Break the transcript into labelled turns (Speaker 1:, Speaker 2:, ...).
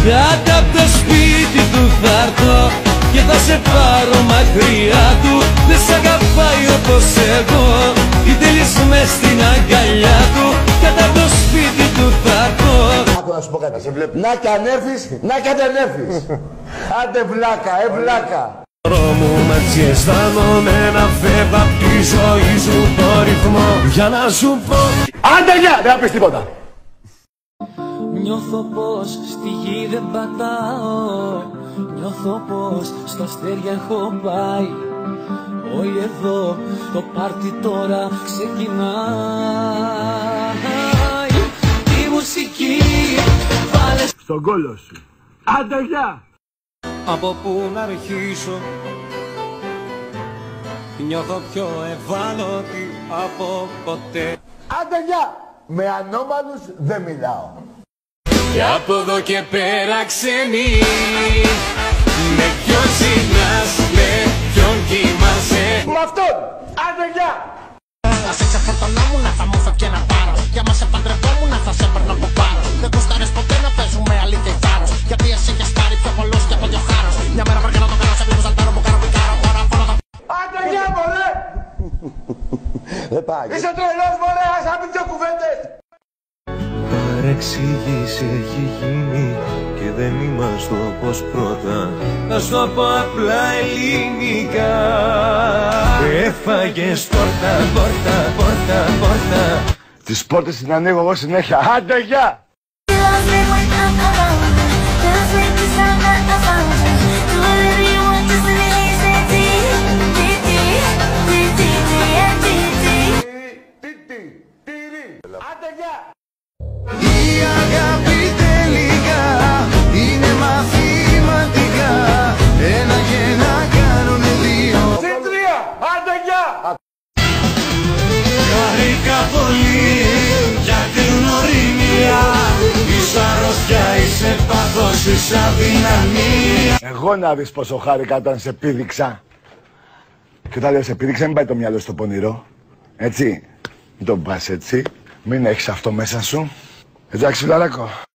Speaker 1: Κάτω απ' το σπίτι του θα έρθω και θα σε πάρω μακριά του. Δεν σ' αγαπάει όπως εγώ ή θέλεις μες στην αγκαλιά του. Κάτω απ' το σπίτι του θα έρθω.
Speaker 2: Άκου να σου πω κάτι. Να κι ανέβεις, να κι ανέβεις. Άντε βλάκα, βλάκα.
Speaker 1: Μου έτσι αισθάνομαι να φεύγω απ' τη ζωή σου το ρυθμό. Για να σου πω
Speaker 2: άντε γεια, δεν θα πεις τίποτα.
Speaker 1: Νιώθω πως στη γη δεν πατάω. Νιώθω πως στα αστέρια έχω πάει. Όλοι εδώ το πάρτι τώρα ξεκινάει. Τη μουσική βάλε
Speaker 2: στον κόλο σου. Άντε γεια.
Speaker 1: Από πού να αρχίσω. Νιώθω πιο ευάλωτη από ποτέ.
Speaker 2: Άντε γεια. Με ανώμαλους δεν μιλάω.
Speaker 1: Και από εδώ και πέρα ξένοι. Με ποιον συνάς, με ποιον κοιμάσαι.
Speaker 2: Με αυτόν. Άντε γεια.
Speaker 3: Θα σε ξεφορτωνόμουν, θα μου φεύγει ένα πάρος. Για μας σε παντρευόμουν, θα σε παίρνω από πάρος. Δεν γουστάρεις ποτέ να παίζουμε αλήθεια ή θάρρος. Γιατί εσύ έχεις πάρει πιο πολλούς και από δυο χάρος. Μια μέρα πρέπει να το κάνω σε πίπους αλτάρο που κάνω πικάρο. Ώρα φωνώ το...
Speaker 2: Άντε γεια μωρέ. Είσαι τρελός μωρέ, ας να πει δυο κουβέντες.
Speaker 4: Παρεξήγηση έχει γίνει και δεν είμαστε όπως πρώτα.
Speaker 1: Να σου το πω απλά ελληνικά.
Speaker 4: Έφαγες πόρτα, πόρτα, πόρτα, πόρτα.
Speaker 2: Τις πόρτες την ανοίγω εγώ συνέχεια. Άντε γεια. Άντε γεια.
Speaker 4: Η αγάπη τελικά είναι μαθηματικά. Ένα και να κάνουν δύο.
Speaker 2: Συν τρία. Άντε γεια.
Speaker 1: Χαρήκα πολύ για την γνωριμία. Είσαι αρρώστια, είσαι πάθος, είσαι αδυναμία.
Speaker 2: Εγώ να δεις πόσο χάρηκα όταν σε πήδηξα. Και όταν λέω σε πήδηξα μην πάει το μυαλό στο πονηρό. Έτσι. Μην το πας έτσι. Μην έχεις αυτό μέσα σου. Εντάξει φιλαράκο.